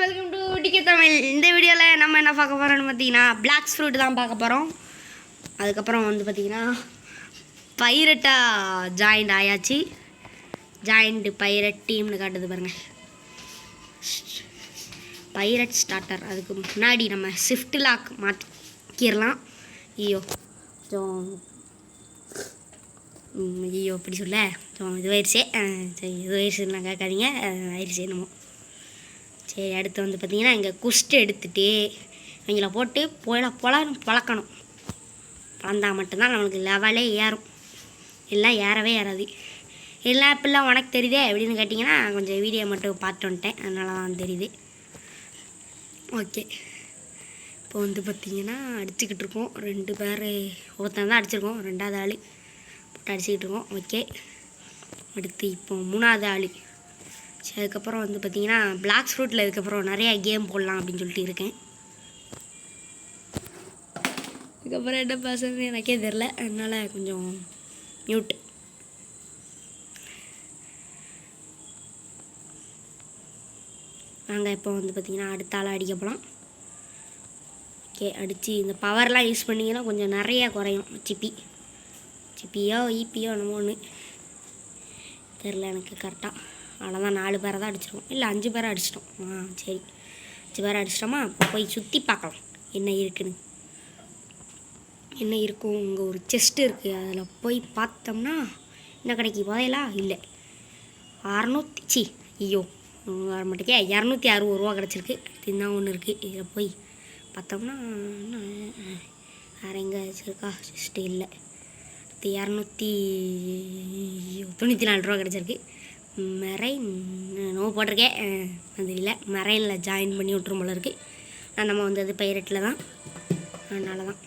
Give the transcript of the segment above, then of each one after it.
Welcome to decay Tamil. இந்த வீடியோவில் நம்ம என்ன பார்க்க போகிறோம்னு பார்த்தீங்கன்னா பிளாக்ஸ் ஃப்ரூட் தான் பார்க்க போகிறோம். அதுக்கப்புறம் வந்து பார்த்தீங்கன்னா பைரட்டாக ஜாயிண்ட் ஆயாச்சு. ஜாயிண்ட் பைரட் டீம்னு காட்டுது பாருங்கள். Pirate starter. அதுக்கு முன்னாடி நம்ம ஷிஃப்ட் லாக் மாற்றிக்கிடலாம். ஐயோ ஐயோ இப்படி சொல்ல இதுவாயிருச்சே. சரி இதுவாயிருச்சுன்னா கேட்காதீங்க, ஆயிடுச்சு என்னமோ. சரி அடுத்து வந்து பார்த்திங்கன்னா இங்கே குஸ்ட் எடுத்துகிட்டு இவங்கள போட்டு பழக்கணும். பழந்தால் மட்டும்தான் நம்மளுக்கு லெவலே ஏறும். எல்லாம் ஏறவே ஏறாது. எல்லாம் இப்படிலாம் உனக்கு தெரியுதே அப்படின்னு கேட்டிங்கன்னா கொஞ்சம் வீடியோ மட்டும் பார்த்து வந்துட்டேன், அதனால தான் தெரியுது. ஓகே, இப்போ வந்து பார்த்திங்கன்னா அடிச்சுக்கிட்டு இருக்கோம். 2 பேர் ஒருத்தன் தான் அடிச்சிருக்கோம், 2வது ஆள் போட்டு அடிச்சுக்கிட்டு இருக்கோம். ஓகே, அடுத்து இப்போ 3வது ஆள். சரி அதுக்கப்புறம் வந்து பார்த்திங்கன்னா பிளாக்ஸ் ஃப்ரூட்டில் இதுக்கப்புறம் நிறையா கேம் போடலாம் அப்படின்னு சொல்லிட்டு இருக்கேன். அதுக்கப்புறம் என்ன பேசுறது எனக்கே தெரில, அதனால் கொஞ்சம் மியூட். நாங்கள் இப்போ வந்து பார்த்திங்கன்னா அடுத்த ஆள் அடிக்க போகலாம். ஓகே, அடித்து இந்த பவர்லாம் யூஸ் பண்ணிங்கன்னா கொஞ்சம் நிறையா குறையும். சிப்பியோ ஈப்பியோ என்னமோ ஒன்று தெரில எனக்கு கரெக்டாக. அவ்வளோதான், 4 பேரை தான் அடிச்சிருக்கோம், இல்லை 5 பேரை அடிச்சிட்டோம். சரி 5 பேரை அடிச்சிட்டோமா. இப்போ போய் சுற்றி பார்க்கலாம் என்ன இருக்குன்னு. என்ன இருக்கும், இங்கே ஒரு செஸ்ட்டு இருக்குது, அதில் போய் பார்த்தோம்னா என்ன கிடைக்கி போதையலா இல்லை 600 ஐயோ வர மாட்டேக்கே 260 ரூபா கிடச்சிருக்கு. இதுதான் ஒன்று இருக்குது. இதில் போய் பார்த்தோம்னா வேறு எங்கே வச்சுருக்கா செஸ்ட்டு இல்லை. 294 ரூபா கிடச்சிருக்கு. மெரைன் நோ போட்டிருக்கேன், அது இல்லை மெரைனில் ஜாயின் பண்ணி விட்ரும் போல இருக்குது. நம்ம வந்து அது பைரட்டில் தான், அதனால தான்.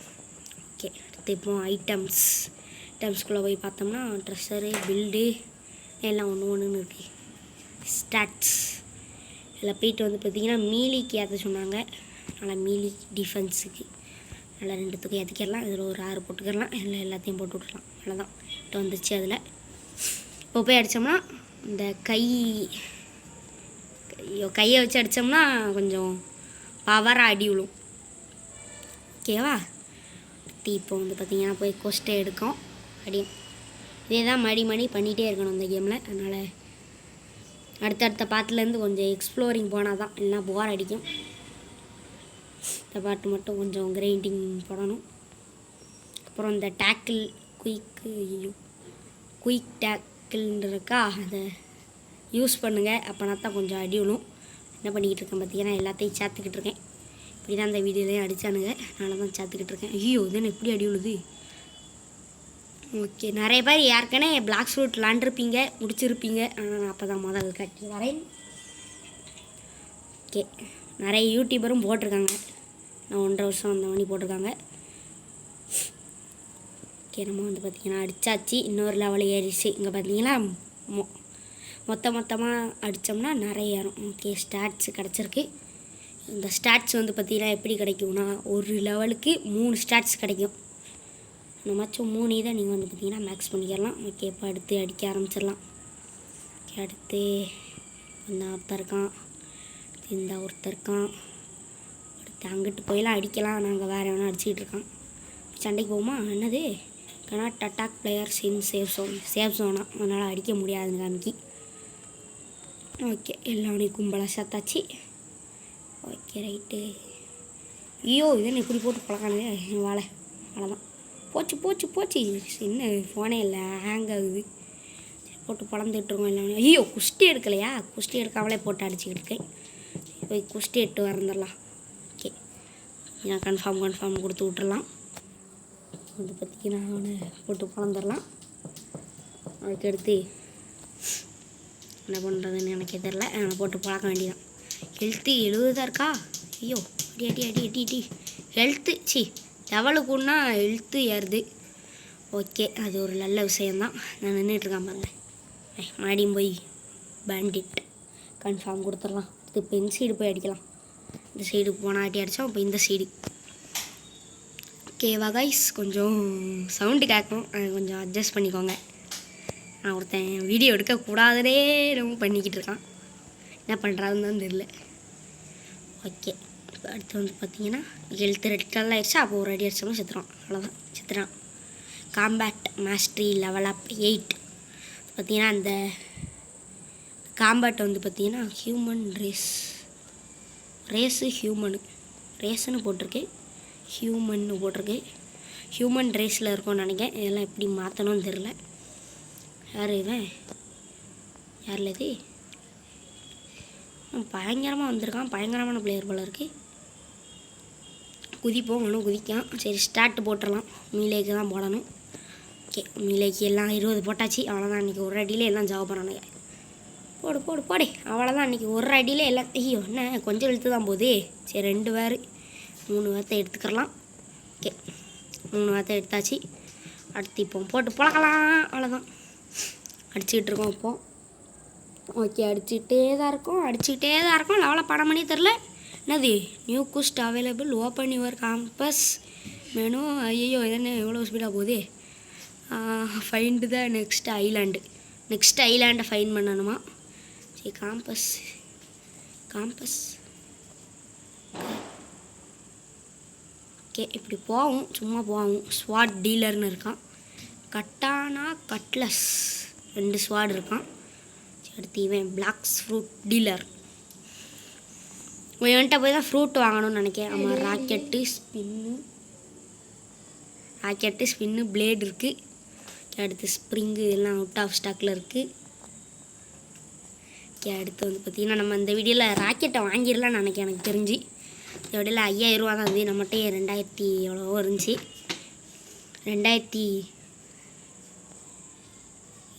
ஓகே, அடுத்து இப்போ ஐட்டம்ஸ்குள்ளே போய் பார்த்தோம்னா ட்ரெஸ்ஸரு பில்டு எல்லாம் ஒன்று இருக்குது. ஸ்டாட்ஸ் இதில் போயிட்டு வந்து பார்த்திங்கன்னா மீலிக்கு ஏற்ற சொன்னாங்க. அதனால் மீலி டிஃபென்ஸுக்கு நல்லா 2 தூக்கி ஏற்றிக்கிடலாம். இதில் ஒரு 6 போட்டுக்கிடலாம், எல்லாத்தையும் போட்டு விட்றலாம். அவ்வளோதான் இப்போ வந்துச்சு. அதில் இப்போ போய் அடித்தோம்னா இந்த கையை வச்சு அடித்தோம்னா கொஞ்சம் பவராக அடி விழும். ஓகேவா. இப்போ வந்து பார்த்திங்கன்னா போய் கொஸ்ட்டை எடுக்கும் அடியும். இதே தான் மணி பண்ணிகிட்டே இருக்கணும் இந்த கேமில். அதனால் அடுத்தடுத்த பாட்டுலேருந்து கொஞ்சம் எக்ஸ்ப்ளோரிங் போனால் தான், இல்லைனா போர் அடிக்கும். இந்த பாட்டு மட்டும் கொஞ்சம் கிரைண்டிங் போடணும். அப்புறம் இந்த டேக்கிள் குயிக் டேக்கிள்னு இருக்கா, அதை யூஸ் பண்ணுங்கள். அப்போனா தான் கொஞ்சம் அடி விழும். என்ன பண்ணிக்கிட்டு இருக்கேன் பார்த்தீங்கன்னா எல்லாத்தையும் சேர்த்துக்கிட்டு இருக்கேன். இப்படி தான் அந்த வீடியோலையும் அடித்தானுங்க, அதனால தான் சேர்த்துக்கிட்டு இருக்கேன். ஐயோ இதுன்னு எப்படி அடி விழுது. ஓகே, நிறைய பேர் ஏற்கனவே பிளாக்ஸ் ஃப்ரூட் விளாண்டுருப்பீங்க, முடிச்சிருப்பீங்க. ஆனால் அப்போ தான் முதல் கட்டி வரேன். ஓகே, நிறைய யூடியூபரும் போட்டிருக்காங்க. நான் 1.5 வருஷம் அந்த மணி போட்டிருக்காங்க. ஓகே, நம்ம வந்து பார்த்திங்கன்னா அடித்தாச்சு, இன்னொரு லெவல் ஏறிச்சு. இங்கே பார்த்தீங்கன்னா மொத்தமாக அடித்தோம்னா நிறைய ஏறும். ஓகே, ஸ்டாட்ஸ் கிடச்சிருக்கு. இந்த ஸ்டாட்ஸ் வந்து பார்த்திங்கன்னா எப்படி கிடைக்கும்னா ஒரு லெவலுக்கு 3 ஸ்டாட்ஸ் கிடைக்கும். இந்த மச்சம் 3 இதை நீங்கள் வந்து பார்த்திங்கன்னா மேக்ஸ் பண்ணிக்கலாம். ஓகே, இப்போ அடுத்து அடிக்க ஆரம்பிச்சிடலாம். ஓகே, அடுத்து இந்த ஒருத்தர் இருக்கான், இந்த ஒருத்தர் இருக்கான். அடுத்து அங்கிட்டு போயெல்லாம் அடிக்கலாம். நாங்கள் வேறு எவனா அடிச்சுக்கிட்டு இருக்கான். சண்டைக்கு போகுமா என்னது cannot attack players in safe ஜோனா, அதனால் அடிக்க முடியாதுங்க காமிக்கி. ஓகே, எல்லாமே கும்பலாக சேர்த்தாச்சு. Okay right. ஐயோ இதென்ன இப்படி போட்டு பழக்கானுங்க வாழை. அவ்வளோதான், போச்சு என்ன ஃபோனே இல்லை, ஹேங் ஆகுது. போட்டு பழந்துட்டுருக்கோம் எல்லாமே. ஐயோ குஸ்டி எடுக்கலையா, குஸ்டி எடுக்காமலே போட்டு அடிச்சுக்கிட்டு இருக்கேன். போய் குஸ்டி எடுத்து வந்துடலாம். ஓகே, நான் கன்ஃபார்ம் கொடுத்து விட்டுறலாம். வந்து பார்த்திங்கன்னா அவனை போட்டு பழந்துடலாம். அதுக்கடுத்து என்ன பண்ணுறதுன்னு எனக்கே தெரில, அவனை போட்டு பழக்க வேண்டியதான். ஹெல்த்து 70 தான் இருக்கா. ஐயோ அடி ஹெல்த்து லெவலுக்குன்னா ஹெல்த்து ஏறுது. ஓகே, அது ஒரு நல்ல விஷயந்தான். நான் நின்றுட்டுருக்கான் பாருங்க. மறுபடியும் போய் பேண்டிட் கன்ஃபார்ம் கொடுத்துடலாம். இது இப்போ இந்த சைடு போய் அடிக்கலாம். இந்த சைடு போனால் அடி அடித்தோம். இப்போ இந்த சைடு. ஓகேவா கைஸ், கொஞ்சம் சவுண்டு கேட்கும், கொஞ்சம் அட்ஜஸ்ட் பண்ணிக்கோங்க. நான் ஒருத்தன் வீடியோ எடுக்கக்கூடாதுனே ரொம்ப பண்ணிக்கிட்டு இருக்கான், என்ன பண்ணுறாதுன்னு தான் தெரில. ஓகே. இப்போ அடுத்து வந்து பார்த்தீங்கன்னா ஹெல்த் ரெட் கலர் ஆயிடுச்சு. அப்போ ஒரு அடி அடிச்சோம்னா செத்துறான். அவ்வளோதான், செத்துறான். Combat mastery level up 8. பார்த்தீங்கன்னா அந்த காம்பேட் வந்து பார்த்தீங்கன்னா ஹியூமன் ரேஸு ரேஸுன்னு போட்டிருக்கு, ஹியூமன்னு போட்டிருக்கு. ஹியூமன் ரேஸில் இருக்கும்னு நினைக்கிறேன். இதெல்லாம் எப்படி மாற்றணும்னு தெரில. யார் இவன்? யாரில் இது? பயங்கரமாக வந்திருக்கான். பயங்கரமான பிளேயர் போல இருக்குது. குதிப்போம், ஒன்றும் குதிக்கான். சரி, ஸ்டார்ட் போட்டுடலாம். மீலேக்கு தான் போடணும். ஓகே, மீலேக்கு எல்லாம் 20 போட்டாச்சு. அவ்வளோதான். இன்றைக்கி ஒரு அடியில் எல்லாம் ஜாப் பண்ணானுங்க. போடு போடு போடு. அவ்வளோதான். இன்றைக்கி ஒரு அடியில் எல்லாம். ஐயோ, என்ன கொஞ்சம் இழுத்து தான் போகுது. சரி, 2 வேறு 3 வார்த்தை எடுத்துக்கலாம். ஓகே, 3 வார்த்தை எடுத்தாச்சு. அடுத்து இப்போ போட்டு பழக்கலாம். அவ்வளோதான், அடிச்சுக்கிட்டு இருக்கோம் இப்போது. ஓகே, அடிச்சுக்கிட்டே தான் இருக்கும். லெவலில் படம் பண்ணி தெரில. என்னது? New quest available, open your compass menu. ஐயோ, என்ன எவ்வளோ ஸ்பீடாக போகுது. ஃபைண்டு த நெக்ஸ்ட் ஐலாண்டை ஃபைன் பண்ணணுமா? சரி, காம்பஸ் ஓகே. இப்படி போகும், சும்மா போகும். ஸ்வாட் டீலர்னு இருக்கான். கட்டானா கட்லஸ் 2 ஸ்வாட் இருக்கான். அடுத்து இவன் பிளாக்ஸ் ஃப்ரூட் டீலர். இவன்கிட்ட போய் தான் ஃப்ரூட் வாங்கணும்னு நினைக்கிறேன். ஆமாம், ராக்கெட்டு ஸ்பின்னு பிளேடு இருக்குது. அடுத்து ஸ்ப்ரிங்கு எல்லாம் அவுட் ஆஃப் ஸ்டாக்கில் இருக்குது. ஓகே, அடுத்து வந்து பார்த்திங்கன்னா நம்ம இந்த வீடியோவில் ராக்கெட்டை வாங்கிடலாம்னு நினைக்கிறேன். எனக்கு தெரிஞ்சு இந்த வீடியோவில் 5000 ரூபா தான் வந்து நம்மகிட்டே 2000 எவ்வளவோ இருந்துச்சு. 2000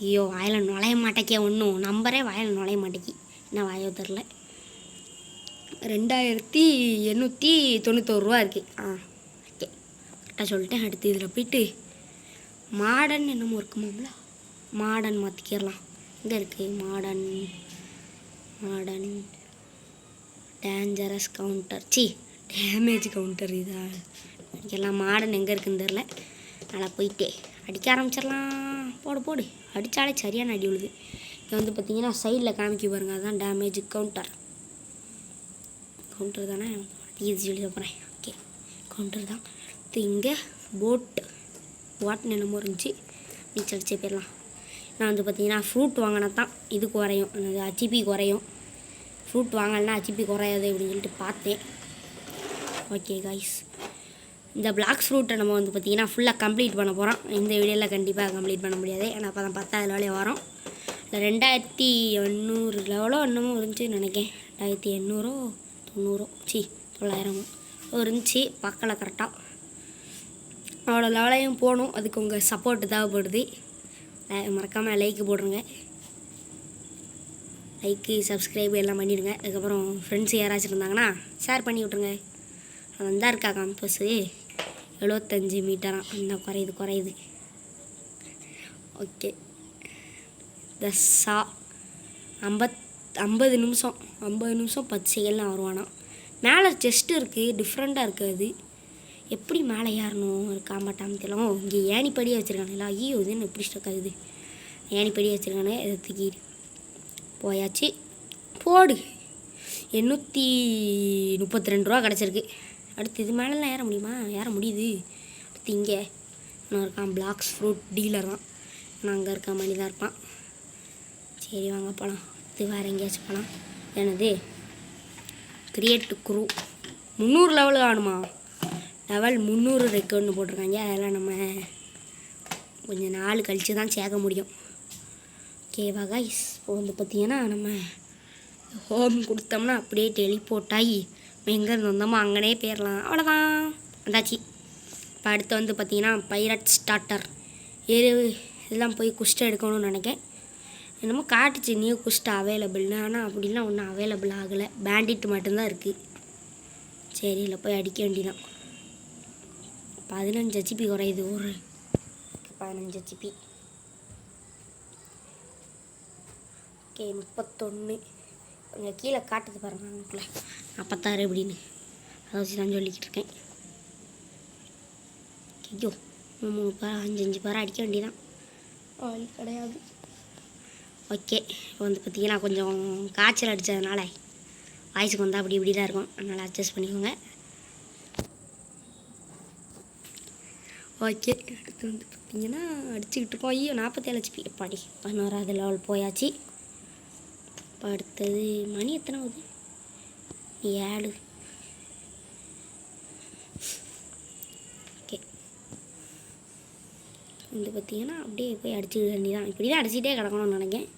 ஐயோ, வாயில் நுழைய மாட்டேக்கே. ஒன்றும் நம்பரே வாயில் நுழைய மாட்டேக்கி. என்ன வாயோ தெரில. 2891 ரூபா இருக்குது. ஓகே, கரெக்டாக சொல்லிட்டேன். அடுத்து இதில் போய்ட்டு மாடர்ன் என்னமோ இருக்குமாம்ல, மாடர்ன் மாற்றிக்கிடலாம். எங்கே இருக்குது modern dangerous counter, damage counter. இதா எல்லாம் மாடர்ன் எங்கே இருக்குன்னு தெரில. நல்லா போயிட்டே அடிக்க ஆரம்பிச்சிடலாம். போடு அடித்தாலே சரியான அடி விழுது. இங்கே வந்து பார்த்திங்கன்னா சைடில் காமிக்க பாருங்கள், அதுதான் டேமேஜ் கவுண்டர் தானே. இது சொல்லி போகிறேன். ஓகே, கவுண்டர் தான். இங்கே போட்னு என்னமோ இருந்துச்சு. நீச்சல் அடிச்சே போயிடலாம். நான் வந்து பார்த்திங்கன்னா ஃப்ரூட் வாங்கினா தான் இது குறையும், அச்சிபி குறையும். ஃப்ரூட் வாங்கலைன்னா அச்சிபி குறையாது அப்படின்னு சொல்லிட்டு பார்த்தேன். ஓகே கைஸ், இந்த பிளாக் ஃப்ரூட்டை நம்ம வந்து பார்த்திங்கன்னா ஃபுல்லாக கம்ப்ளீட் பண்ண போகிறோம். இந்த வீடியோவில் கண்டிப்பாக கம்ப்ளீட் பண்ண முடியாது. ஏன்னா அப்போ தான் 10வது லெவலே வரும். இல்லை 2800 லெவலோ என்னமோ இருந்துச்சுன்னு நினைக்கிறேன். 2800 90 900 இருந்துச்சு. பார்க்கல கரெக்டாக. அவ்வளோ லெவலையும் போகணும். அதுக்கு உங்கள் சப்போர்ட்டு தேவைப்படுது. மறக்காமல் லைக்கு போடுங்க. லைக்கு சப்ஸ்கிரைப் எல்லாம் பண்ணிடுங்க. அதுக்கப்புறம் ஃப்ரெண்ட்ஸ் யாராச்சும் இருந்தாங்கன்னா ஷேர் பண்ணி விட்ருங்க. அது வந்தால் இருக்கா காம்பஸு 75 மீட்டராக இன்னும் குறையுது. ஓகே, தஸ்ஸா 50 நிமிஷம் 10 செகண்ட்லாம் வருவானா. மேலே செஸ்ட்டு இருக்குது, டிஃப்ரெண்ட்டாக இருக்குது. அது எப்படி மேலே ஏறணும் காம்பாட்டாமல் தெரியல. இங்கே ஏணிப்படியே வச்சுருக்கானுங்களா. ஐயோ, இது என்ன எப்படி ஸ்டக் ஆகுது. ஏணிப்படியே வச்சுருக்கானே, இதை தூக்கி போயாச்சு. போடு 832 ரூபா கிடச்சிருக்கு. அடுத்து இது மேலெலாம் ஏற முடியுமா? ஏற முடியுது. அடுத்து இங்கே நான் இருக்கான் பிளாக்ஸ் ஃப்ரூட் டீலர் தான். நான் அங்கே இருக்க மாதிரி தான் இருப்பான். சரி, வாங்க போகலாம். அடுத்து வேறு எங்கேயாச்சும் போகலாம். என்னது கிரியேட் குரூ 300 லெவல் ஆகணுமா? லெவல் 300 ரெக்கார்ட்னு போட்டிருக்காங்க. அதெல்லாம் நம்ம கொஞ்சம் நாள் கழித்து தான் சேர்க்க முடியும். ஓகேவா கைஸ், இப்போ வந்து பார்த்திங்கன்னா நம்ம ஹோம் கொடுத்தோம்னா அப்படியே டெலிபோர்ட் ஆகி எங்கேருந்து வந்தோமோ அங்கனே போயிடலாம். அவ்வளோதான், வந்தாச்சு. இப்போ அடுத்து வந்து பார்த்திங்கன்னா பைரட் ஸ்டார்டர் இதெல்லாம் போய் குஸ்ட் எடுக்கணும்னு நினைக்கிறேன். என்னமோ காட்டுச்சு நியூ குஸ்ட் அவைலபிள்னு. ஆனால் அப்படிலாம் ஒன்றும் அவைலபிள் ஆகலை. பேண்டிட் மட்டும்தான் இருக்குது. சரி, இல்லை போய் அடிக்க வேண்டியதான். 15 HP குறையுது. ஒரு 15 HP. ஓகே, 31 கொஞ்சம் கீழே காட்டுது பாருங்கள். அவங்களுக்குள்ள 46 எப்படின்னு அதை வச்சு தான் சொல்லிக்கிட்டு இருக்கேன். ஐயோ, 3 பேர் 5 பேர் அடிக்க வேண்டியதான். வழி கிடையாது. ஓகே, இப்போ வந்து பார்த்திங்கன்னா கொஞ்சம் காய்ச்சல் அடித்ததுனால வாய்ஸுக்கு வந்தால் அப்படி இப்படி தான் இருக்கும், அதனால் அட்ஜஸ்ட் பண்ணிக்கோங்க. ஓகே, அடுத்து வந்து பார்த்திங்கன்னா அடிச்சுக்கிட்டு இருக்கோம். ஐயோ 47 HP எப்பாடி 11வது லெவல் போயாச்சு. இப்போ அடுத்தது மணி எத்தனை ஆகுது? 7. ஓகே, வந்து பார்த்திங்கன்னா அப்படியே போய் அடிச்சுக்க வேண்டியதான். இப்படி தான் அடிச்சுட்டே கிடக்கணும்னு நினைக்கிறேன்.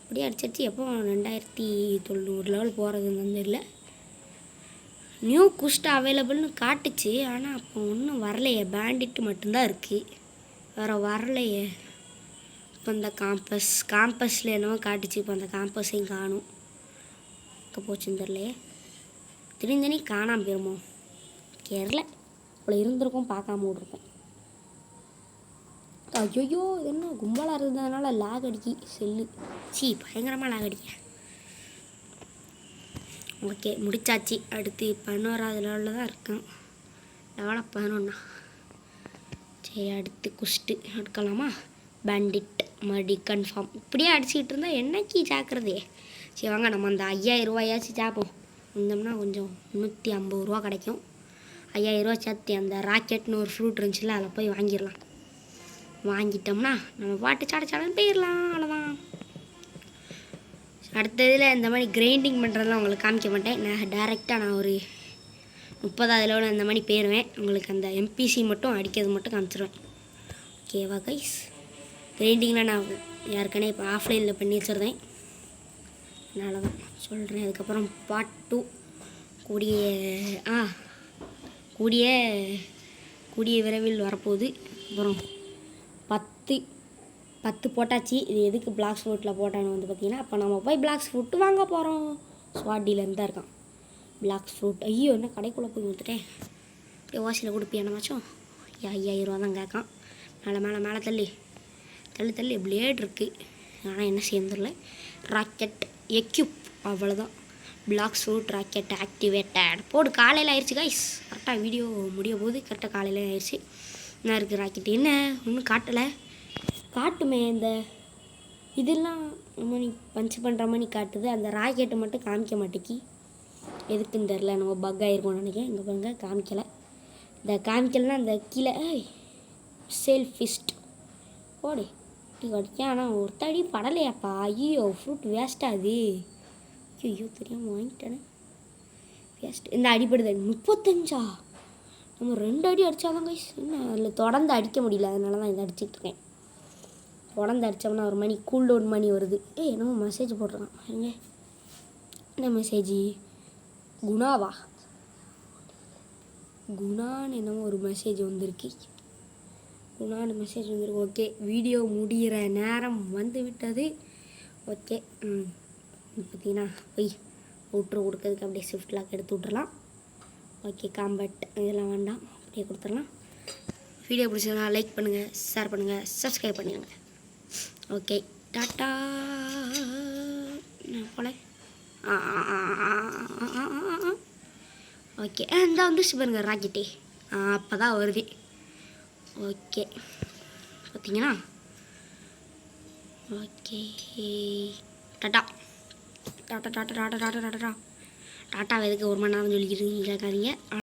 இப்படியே அடிச்சிருச்சு. எப்போ 2900 லெவல் போகிறதுன்னு தெரியல. நியூ குஸ்ட் அவைலபிள்னு காட்டுச்சு, ஆனால் அப்போ ஒன்றும் வரலையே. பேண்டிட்டு மட்டும்தான் இருக்குது, வேறு வரலையே. இப்போ இந்த காம்பஸில் என்னவோ காட்டுச்சு, இப்போ அந்த காம்பஸையும் காணும். இப்போ போச்சுன்னு தெரியலையே. திடீர்னு காணாமல் போயிருமோ கேரள. இவ்வளோ இருந்திருக்கும், பார்க்காம விட்ருக்கோம். ஐயோ, என்ன கும்பலாக இருந்ததுனால லாக் அடிக்கி செல்லு. பயங்கரமாக லாக் அடிக்க. ஓகே, முடிச்சாச்சு. அடுத்து 11வது லெவலில் தான் இருக்கேன். லெவலில் 11. சரி, அடுத்து குஸ்ட்டு எடுக்கலாமா? பேண்டிட் மறுபடி கன்ஃபார்ம். இப்படியே அடிச்சுக்கிட்டு இருந்தால் என்னைக்கு ஜாக்கிரதே. சரி வாங்க, நம்ம அந்த 5000 ரூபாயாச்சும் சாப்போம். வந்தோம்னா கொஞ்சம் 150 ரூபா கிடைக்கும். 5000 ரூபா சேர்த்து அந்த ராக்கெட்னு ஒரு ஃப்ரூட் இருந்துச்சுல, அதில் போய் வாங்கிடலாம். வாங்கிட்டோம்னா நம்ம பாட்டு சாடன்னு போயிடலாம். அவ்வளோதான். அடுத்ததில் இந்த மாதிரி கிரைண்டிங் பண்ணுறதுலாம் உங்களுக்கு காமிக்க மாட்டேன். நான் டேரெக்டாக ஒரு 30வது லெவலில் இந்த மாதிரி போயிடுவேன். உங்களுக்கு அந்த எம்பிசி மட்டும் அடிக்கிறது மட்டும் காமிச்சிடுவேன். ஓகேவா கைஸ்? கிரைண்டிங்லாம் நான் ஏற்கனவே இப்போ ஆஃப்லைனில் பண்ணி வச்சுருந்தேன், அதனால தான் சொல்கிறேன். அதுக்கப்புறம் பார்ட் 2 கூடிய விரைவில் வரப்போகுது. அப்புறம் 10 போட்டாச்சு. இது எதுக்கு பிளாக்ஸ் ஃபுட்டில் போட்டான்னு வந்து பார்த்தீங்கன்னா, அப்போ நம்ம போய் பிளாக்ஸ் ஃப்ரூட்டு வாங்க போகிறோம். ஸ்வாட்டிலேருந்து தான் இருக்கான் பிளாக்ஸ் ஃப்ரூட். ஐயோ, என்ன கடைக்குள்ளே போய் வந்துட்டேன். அப்படியே வாசியில் கொடுப்பியா என்னமாச்சும்? 5000 ரூபா தான் கேட்கான். மேலே தள்ளி பிளேட் இருக்குது, ஆனால் என்ன சேர்ந்துடல. ராக்கெட் எக்யூப், அவ்வளோதான். Blox Fruit rocket activated. போடு. காலையில் ஆயிடுச்சு கைஸ். கரெக்டாக வீடியோ முடிய போது கரெக்டாக காலையில் ஆயிடுச்சு. என்ன இருக்குது ராக்கெட்? என்ன ஒன்றும் காட்டலை. காட்டுமே, இந்த இதெல்லாம் மணி பஞ்ச் பண்ணுற மாதிரி காட்டுது. அந்த ராக்கெட்டை மட்டும் காமிக்க மாட்டேக்கி, எதுக்குன்னு தெரில. நம்ம பக் ஆகிருக்கோம்னு நினைக்கிறேன். இங்கே பாருங்க, காமிக்கலை. இந்த காமிக்கலைன்னா அந்த கீழே செல்ஃபிஸ்ட் போடு கடிக்கேன். ஆனால் ஒரு தடி படலையாப்பா. ஐயோ, ஃப்ரூட் வேஸ்ட்டாகுது. ஐயோ, தெரியாமல் வாங்கிட்டேனே. வேஸ்ட். இந்த அடிப்படுது 35. நம்ம 2 அடி அடித்தாதான் கைஸ். என்ன அதில் தொடர்ந்து அடிக்க முடியல, அதனால தான் இதை அடிச்சுட்டு இருக்கேன். தொடர்ந்து அடித்தோம்னா ஒரு மணி கூல்டவுன் மணி வருது. என்னமோ மெசேஜ் போடுறான். என்ன மெசேஜ்? குணான்னு என்னமோ ஒரு மெசேஜ் வந்திருக்கு. ஓகே, வீடியோ முடிகிற நேரம் வந்து விட்டது. ஓகே, பார்த்தீங்கன்னா போய் அவுட்ரு கொடுக்கறதுக்கு அப்படியே ஷிஃப்ட் லாக் எடுத்து விட்றலாம். ஓகே, காம்பேட் இதெல்லாம் வேண்டாம், அப்படியே கொடுத்துடலாம். வீடியோ பிடிச்சதுனா லைக் பண்ணுங்கள், ஷேர் பண்ணுங்கள், சப்ஸ்கிரைப் பண்ணிடுங்க. Okay, tata. போல ஓகே, இந்த வந்துச்சு பாருங்க ராக்கெட்டே. அப்போ தான் வருது. ஓகே, பார்த்தீங்கன்னா okay, tata tata tata tata tata tata tata. எதுக்கு 1 மணி நேரம் சொல்லிக்கிட்டு கேட்காதீங்க.